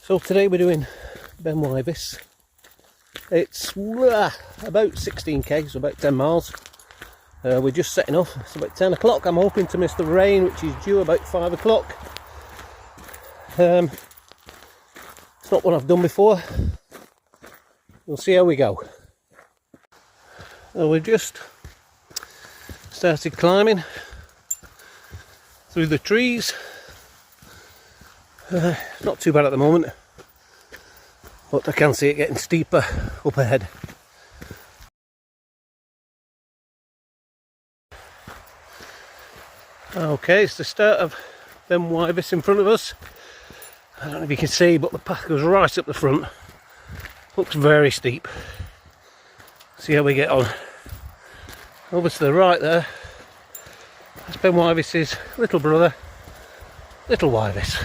So today we're doing Ben Wyvis. It's about 16 k's, so about 10 miles. We're just setting off. It's about 10 o'clock. I'm hoping to miss the rain, which is due about 5 o'clock. It's not one I've done before. We'll see how we go. We've just started climbing through the trees. Not too bad at the moment, but I can see it getting steeper up ahead. Okay, it's the start of Ben Wyvis in front of us. I don't know if you can see, but the path goes right up the front. Looks very steep. See how we get on. Over to the right there, that's Ben Wyvis's little brother, Little Wyvis.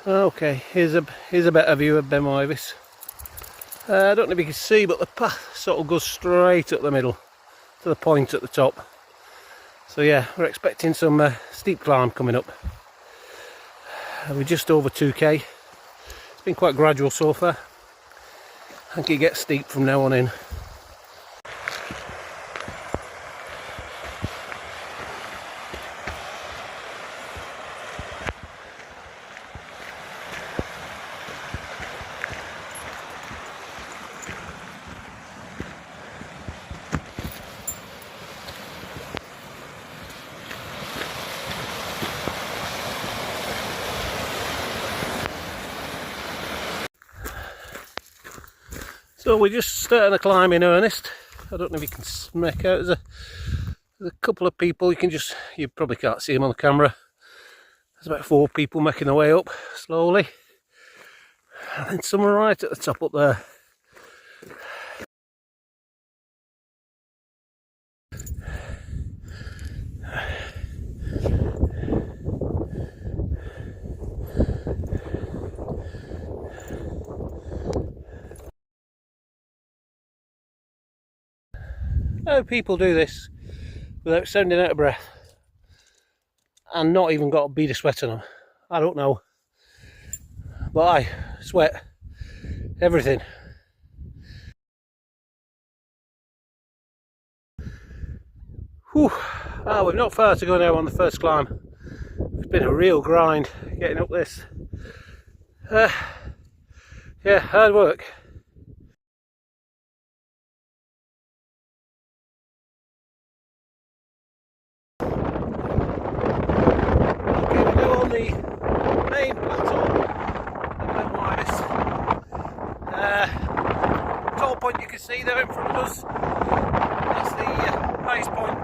Okay, here's a better view of Ben Wyvis. I don't know if you can see, but the path sort of goes straight up the middle to the point at the top. So yeah, we're expecting some steep climb coming up. We're just over 2k. It's been quite gradual so far. I think it gets steep from now on in. So we're just starting to climb in earnest. I don't know if you can make out, there's a couple of people, you probably can't see them on the camera. There's about 4 people making their way up slowly. And then some right at the top up there. How people do this without sounding out of breath and not even got a bead of sweat on them, I don't know. But I sweat everything. Whew. Oh, we've not far to go now on the first climb. It's been a real grind getting up this. Yeah, hard work. The main plateau of Ben Wyvis. Tall point you can see there in front of us. That's the highest point.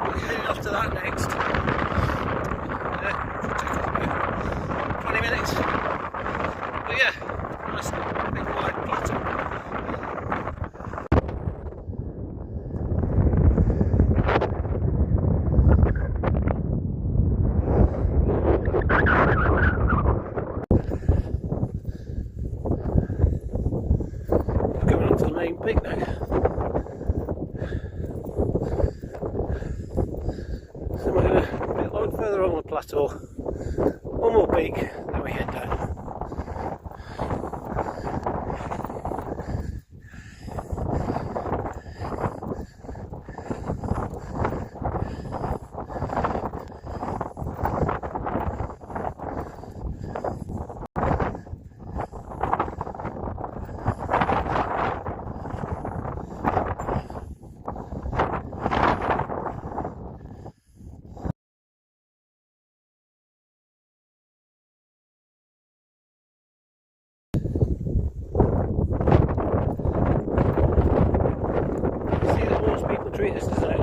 We're heading off to that next. It'll take about 20 minutes. But yeah, nice big wide plateau. Peak now. So we're going to be a lot further on the plateau. One more peak, then we head down. Treat this as an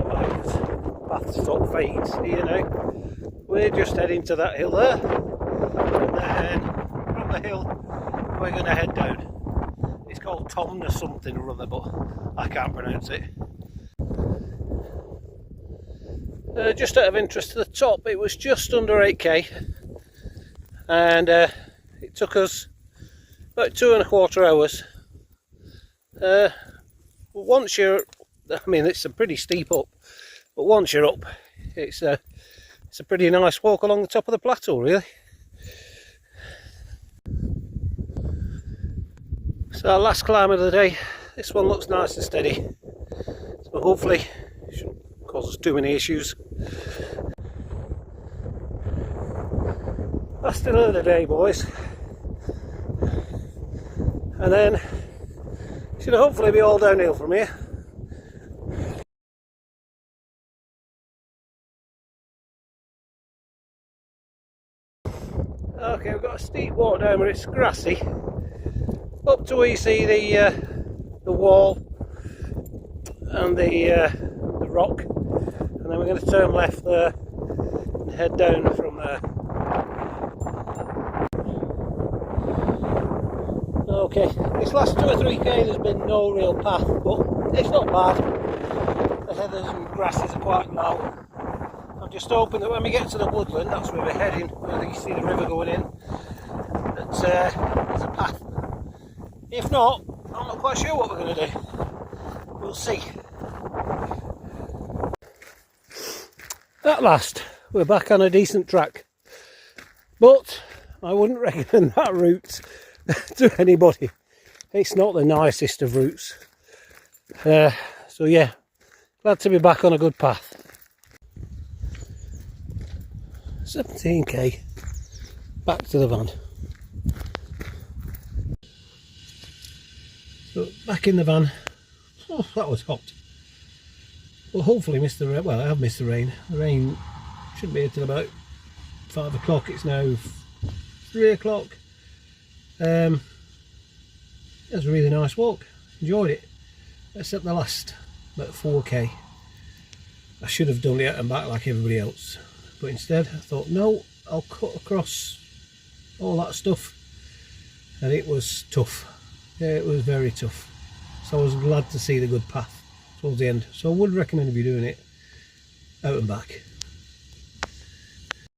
path sort of fades, you know. We're just heading to that hill there, and then from the hill we're going to head down. It's called Tom or something or other, but I can't pronounce it. Just out of interest, to the top it was just under 8k, and it took us about 2.25 hours. Once you're, I mean, it's a pretty steep up, but once you're up, it's it's a pretty nice walk along the top of the plateau, really. So last climb of the day. This one looks nice and steady, so hopefully it shouldn't cause us too many issues. Last hill of the day, boys, and then should hopefully be all downhill from here. Okay, we've got a steep walk down where it's grassy, up to where you see the wall and the rock, and then we're going to turn left there and head down from there. Okay, this last 2 or 3k there's been no real path, but it's not bad. The heathers and grasses are quite low. I'm just hoping that when we get to the woodland, that's where we're heading, where you see the river going in, that there's a path. If not, I'm not quite sure what we're going to do. We'll see. At last, we're back on a decent track, but I wouldn't recommend that route to anybody. It's not the nicest of routes. So yeah, glad to be back on a good path. 17k back to the van. So back in the van. Oh, that was hot. Well, hopefully missed the rain. Well, I have missed the rain. The rain shouldn't be here till about 5 o'clock. It's now 3 o'clock. It was a really nice walk. Enjoyed it, except the last about 4k. I should have done it out and back like everybody else, but instead I thought, no, I'll cut across all that stuff, and it was tough. Yeah, it was very tough. So I was glad to see the good path towards the end. So I would recommend if you're doing it, out and back.